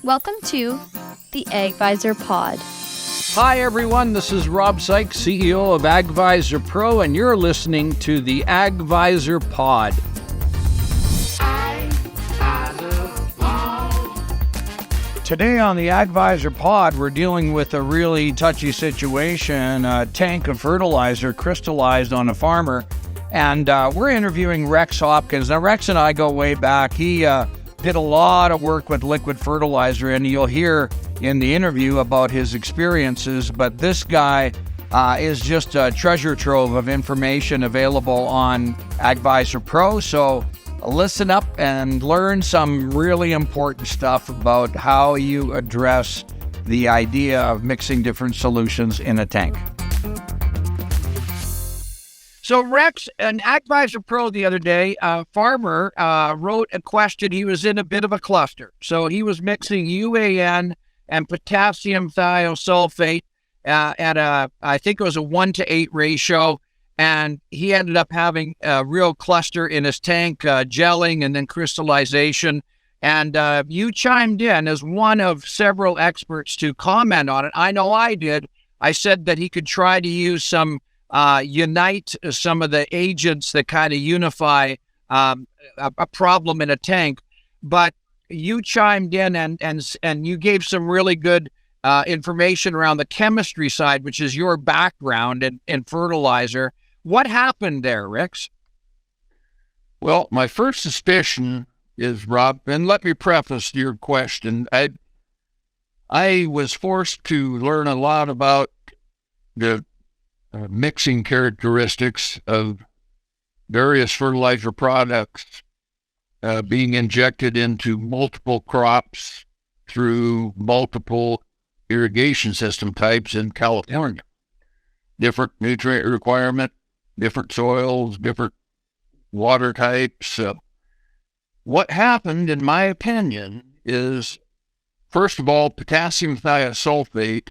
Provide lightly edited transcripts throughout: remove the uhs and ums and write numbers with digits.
Welcome to the AGvisorPOD. Hi everyone, this is Rob Saik, CEO of AGvisorPRO, and you're listening to the AGvisorPOD. Today on the AGvisorPOD, we're dealing with a really touchy situation. A tank of fertilizer crystallized on a farmer, and we're interviewing Rex Hopkins. Now, Rex and I go way back. He did a lot of work with liquid fertilizer, and you'll hear in the interview about his experiences, but this guy is just a treasure trove of information available on AGvisorPRO. So listen up and learn some really important stuff about how you address the idea of mixing different solutions in a tank. So Rex, an AGvisorPRO the other day, a farmer wrote a question. He was in a bit of a cluster. So he was mixing UAN and potassium thiosulfate at I think it was a 1-to-8 ratio. And he ended up having a real cluster in his tank, gelling and then crystallization. And you chimed in as one of several experts to comment on it. I know I did. I said that he could try to use some unite some of the agents that kind of unify a problem in a tank. But you chimed in and you gave some really good information around the chemistry side, which is your background in fertilizer. What happened there, Rex? Well, my first suspicion is, Rob, and let me preface your question. I was forced to learn a lot about the mixing characteristics of various fertilizer products being injected into multiple crops through multiple irrigation system types in California. Different nutrient requirement, different soils, different water types. What happened, in my opinion, is, first of all, potassium thiosulfate.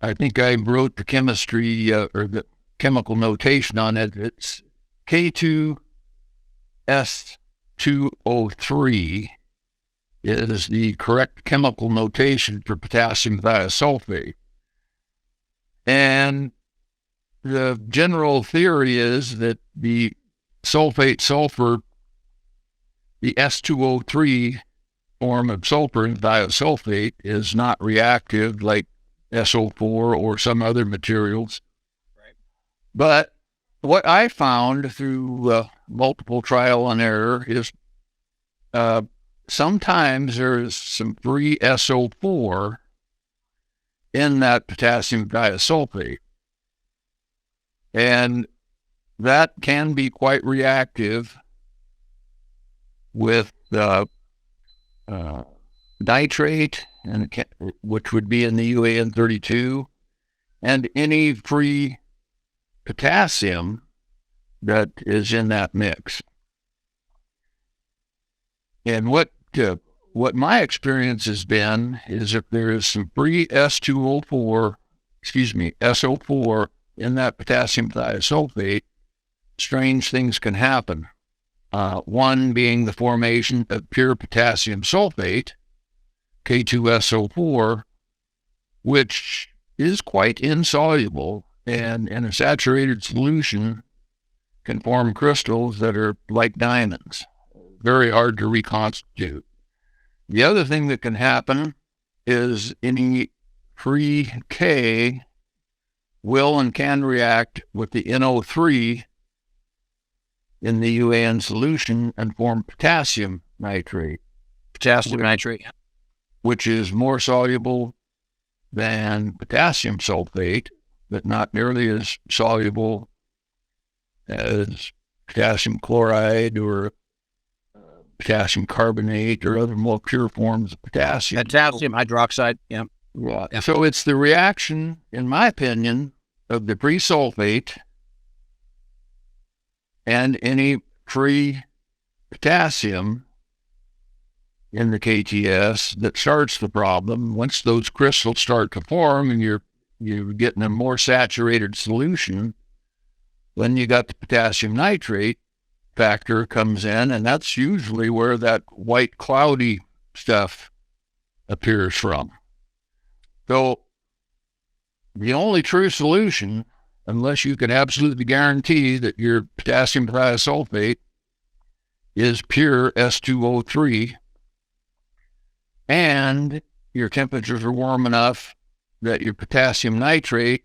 I think I wrote the chemistry or the chemical notation on it. It's K2S2O3 is the correct chemical notation for potassium thiosulfate. And the general theory is that the sulfate sulfur, the S2O3 form of sulfur in thiosulfate, is not reactive like SO4 or some other materials. Right. But what I found through multiple trial and error is sometimes there's some free SO4 in that potassium disulfate. And that can be quite reactive with nitrate, which would be in the UAN 32, and any free potassium that is in that mix. And what my experience has been is if there is some free SO4 in that potassium thiosulfate, strange things can happen. One being the formation of pure potassium sulfate, K2SO4, which is quite insoluble and in a saturated solution can form crystals that are like diamonds, very hard to reconstitute. The other thing that can happen is any free K will and can react with the NO3 in the UAN solution and form potassium nitrate. Which is more soluble than potassium sulfate, but not nearly as soluble as potassium chloride or potassium carbonate or other more pure forms of potassium. Potassium hydroxide, yeah. Right. So it's the reaction, in my opinion, of the pre-sulfate and any free potassium in the KTS that starts the problem. Once those crystals start to form and you're getting a more saturated solution, then you got the potassium nitrate factor comes in, and that's usually where that white cloudy stuff appears from. So the only true solution, unless you can absolutely guarantee that your potassium thiosulfate is pure S2O3, and your temperatures are warm enough that your potassium nitrate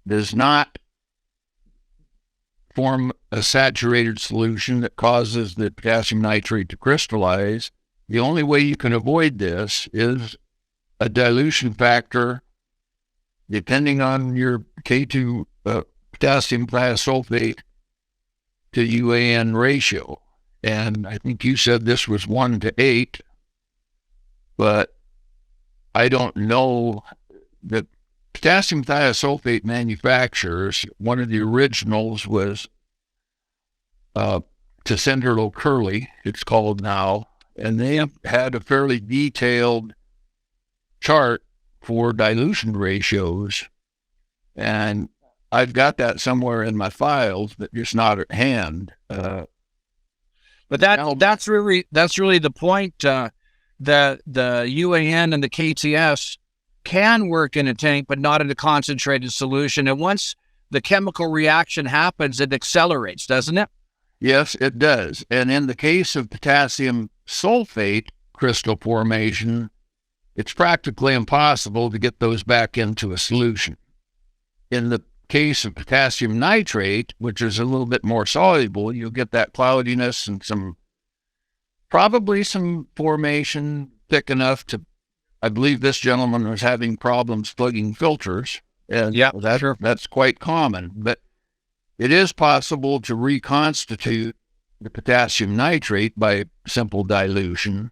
does not form a saturated solution that causes the potassium nitrate to crystallize. The only way you can avoid this is a dilution factor, depending on your K2 potassium thiosulfate to UAN ratio. And I think you said this was 1:8, but I don't know. The potassium thiosulfate manufacturers, one of the originals was Tessenderlo Curley, it's called now, and they had a fairly detailed chart for dilution ratios, and I've got that somewhere in my files, but just not at hand. But that's really the point. The UAN and the KTS can work in a tank, but not in a concentrated solution. And once the chemical reaction happens, it accelerates, doesn't it? Yes, it does. And in the case of potassium sulfate crystal formation, it's practically impossible to get those back into a solution. In the case of potassium nitrate, which is a little bit more soluble, you'll get that cloudiness and probably some formation thick enough to, I believe this gentleman was having problems plugging filters. And yeah, that's quite common. But it is possible to reconstitute the potassium nitrate by simple dilution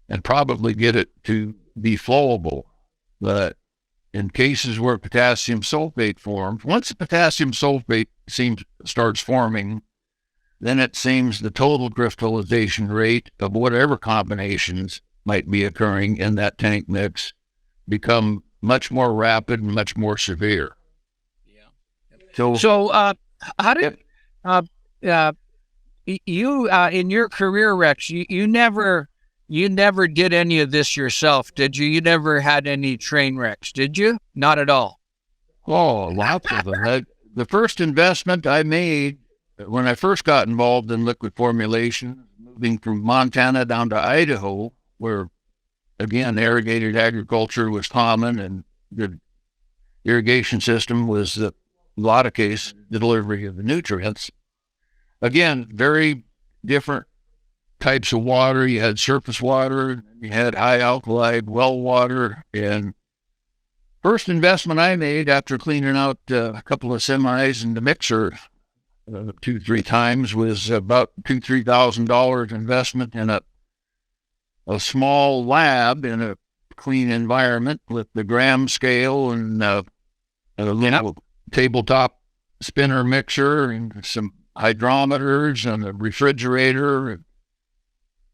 and probably get it to be flowable. But in cases where potassium sulfate forms, once the potassium sulfate starts forming, then it seems the total crystallization rate of whatever combinations might be occurring in that tank mix become much more rapid and much more severe. Yeah. So how did you in your career, Rex? You never did any of this yourself, did you? You never had any train wrecks, did you? Not at all. Oh, lots of them. The first investment I made when I first got involved in liquid formulation, moving from Montana down to Idaho, where, again, irrigated agriculture was common and the irrigation system was, in a lot of cases, the delivery of the nutrients. Again, very different types of water. You had surface water, you had high alkali well water. And first investment I made after cleaning out a couple of semis in the mixer 2-3 times was about $2,000-$3,000 investment in a small lab in a clean environment with the gram scale and a little tabletop spinner mixer and some hydrometers and a refrigerator.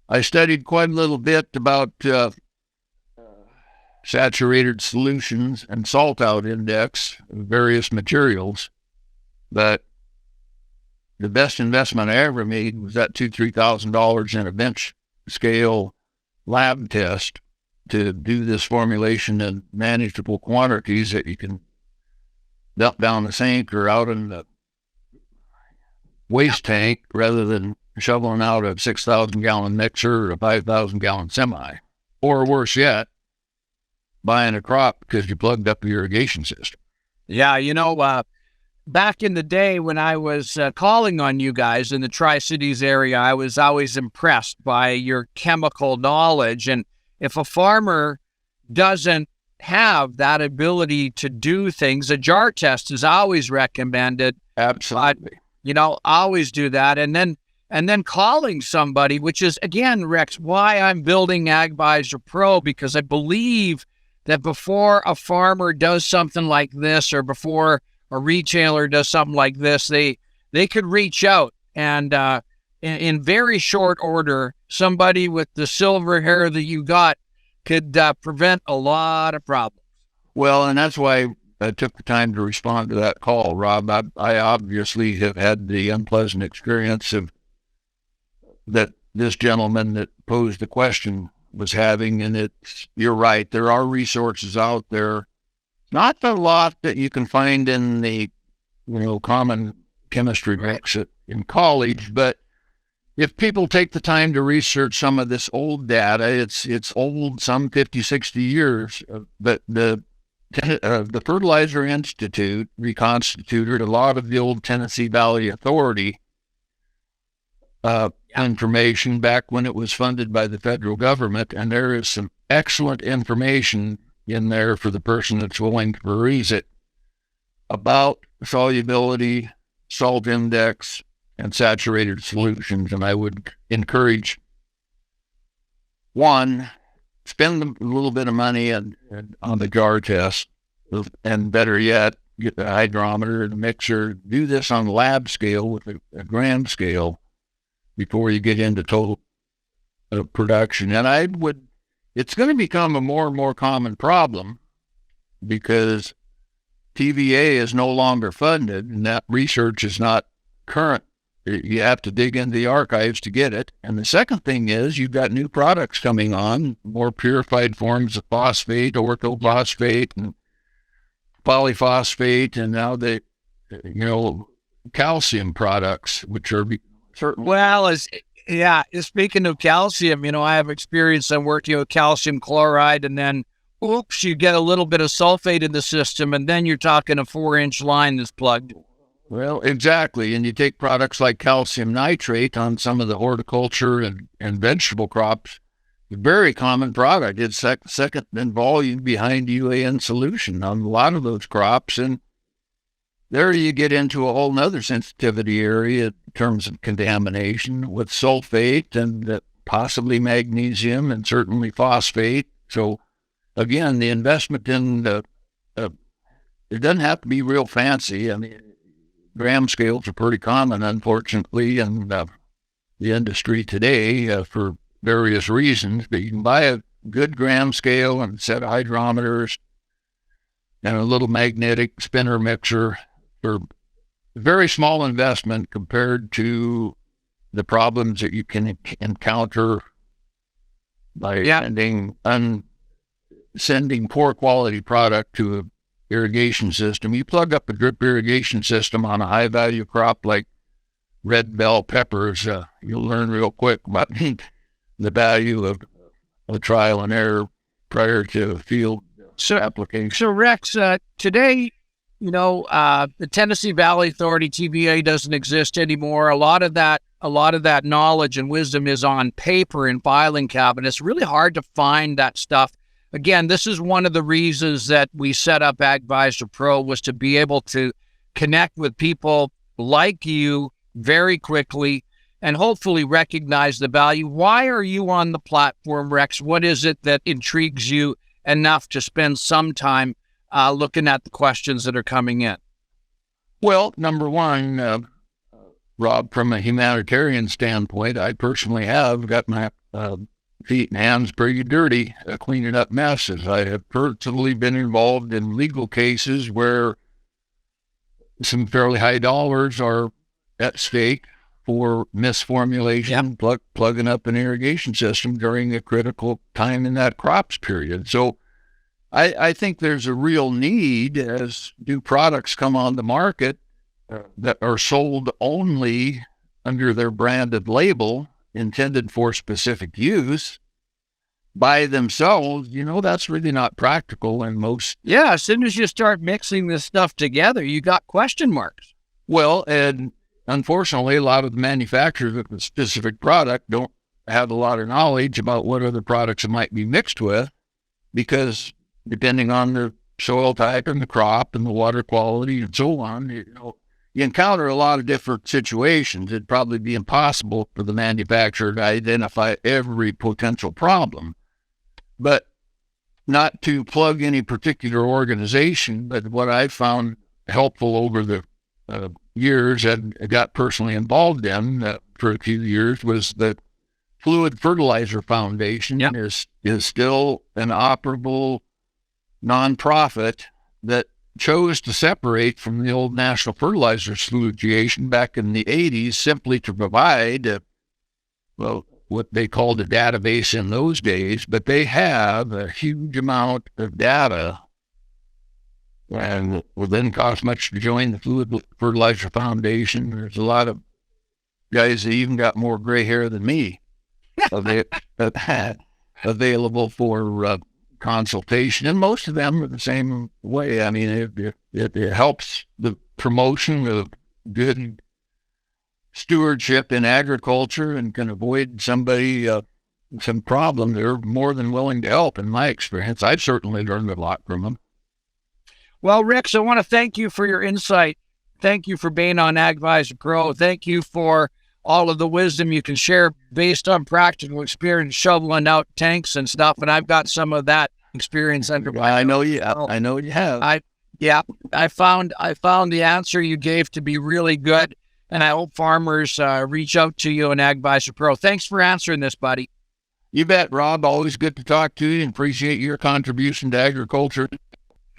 I studied quite a little bit about saturated solutions and salt out index of various materials, but the best investment I ever made was that $2,000-$3,000 in a bench scale lab test to do this formulation in manageable quantities that you can dump down the sink or out in the waste tank rather than shoveling out a 6,000-gallon mixer or a 5,000-gallon semi. Or worse yet, buying a crop because you plugged up the irrigation system. Yeah, back in the day when I was calling on you guys in the Tri-Cities area, I was always impressed by your chemical knowledge. And if a farmer doesn't have that ability to do things, a jar test is always recommended. Absolutely. Always do that. And then calling somebody, which is, again, Rex, why I'm building AGvisorPRO, because I believe that before a farmer does something like this or before a retailer does something like this, they could reach out and in very short order, somebody with the silver hair that you got could prevent a lot of problems. Well, and that's why I took the time to respond to that call, Rob. I obviously have had the unpleasant experience of that this gentleman that posed the question was having. And you're right, there are resources out there. Not a lot that you can find in the, common chemistry books in college, but if people take the time to research some of this old data, it's old, some 50, 60 years, but the Fertilizer Institute reconstituted a lot of the old Tennessee Valley Authority information back when it was funded by the federal government, and there is some excellent information in there for the person that's willing to peruse it about solubility, salt index, and saturated solutions. And I would encourage, one, spend a little bit of money on the jar test, and better yet, get the hydrometer and mixer. Do this on lab scale with a gram scale before you get into total production. And it's going to become a more and more common problem because TVA is no longer funded and that research is not current. You have to dig into the archives to get it. And the second thing is you've got new products coming on, more purified forms of phosphate, orthophosphate, and polyphosphate, and now the, calcium products, which are certain. Well, speaking of calcium, I have experience in working with calcium chloride, and then, oops, you get a little bit of sulfate in the system, and then you're talking a 4-inch line that's plugged. Well, exactly. And you take products like calcium nitrate on some of the horticulture and vegetable crops, a very common product. It's second in volume behind UAN solution on a lot of those crops. And there you get into a whole nother sensitivity area in terms of contamination with sulfate and possibly magnesium and certainly phosphate. So again, the investment in it doesn't have to be real fancy. I mean, gram scales are pretty common, unfortunately, in the industry today for various reasons. But you can buy a good gram scale and a set of hydrometers and a little magnetic spinner mixer for very small investment compared to the problems that you can encounter by sending poor quality product to a irrigation system. You plug up a drip irrigation system on a high value crop like red bell peppers, you'll learn real quick about the value of a trial and error prior to field application. So Rex, today, the Tennessee Valley Authority, TVA, doesn't exist anymore. A lot of that knowledge and wisdom is on paper in filing cabinets. Really hard to find that stuff. Again, this is one of the reasons that we set up AGvisorPRO, was to be able to connect with people like you very quickly and hopefully recognize the value. Why are you on the platform, Rex? What is it that intrigues you enough to spend some time looking at the questions that are coming in? Well, number one, Rob, from a humanitarian standpoint, I personally have got my feet and hands pretty dirty cleaning up messes. I have personally been involved in legal cases where some fairly high dollars are at stake for misformulation, plugging up an irrigation system during a critical time in that crops period. So I think there's a real need as new products come on the market that are sold only under their branded label, intended for specific use by themselves. That's really not practical in most. Yeah, as soon as you start mixing this stuff together, you got question marks. Well, and unfortunately, a lot of the manufacturers of the specific product don't have a lot of knowledge about what other products it might be mixed with, because depending on the soil type and the crop and the water quality and so on, you encounter a lot of different situations. It'd probably be impossible for the manufacturer to identify every potential problem. But not to plug any particular organization, but what I found helpful over the years and got personally involved in for a few years was the Fluid Fertilizer Foundation. is still an operable nonprofit that chose to separate from the old National Fertilizer Association back in the 80s simply to provide well, what they called a database in those days, but they have a huge amount of data, and it will then cost much to join the Fluid Fertilizer Foundation. There's a lot of guys that even got more gray hair than me available for consultation, and most of them are the same way. I mean, it helps the promotion of good stewardship in agriculture and can avoid somebody some problem. They're more than willing to help, in my experience. I've certainly learned a lot from them. Well, Rex, I want to thank you for your insight. Thank you for being on AGvisorPRO. Thank you for all of the wisdom you can share based on practical experience shoveling out tanks and stuff. And I've got some of that experience under my I know you have. I found the answer you gave to be really good. And I hope farmers reach out to you in AGvisorPRO. Thanks for answering this, buddy. You bet, Rob. Always good to talk to you and appreciate your contribution to agriculture.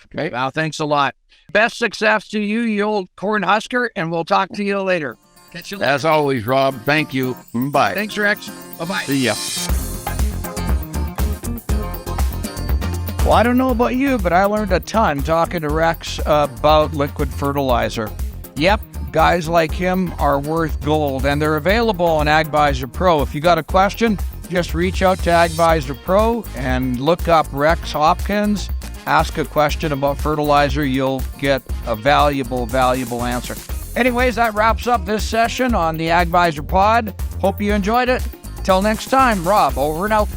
Okay. Well, thanks a lot. Best success to you, you old corn husker, and we'll talk to you later. Catch you later. As always, Rob, thank you. Bye. Thanks, Rex. Bye-bye. See ya. Well, I don't know about you, but I learned a ton talking to Rex about liquid fertilizer. Yep, guys like him are worth gold, and they're available on AGvisorPRO. If you got a question, just reach out to AGvisorPRO and look up Rex Hopkins. Ask a question about fertilizer. You'll get a valuable answer. Anyways, that wraps up this session on the AGvisorPOD. Hope you enjoyed it. Till next time, Rob, over and out.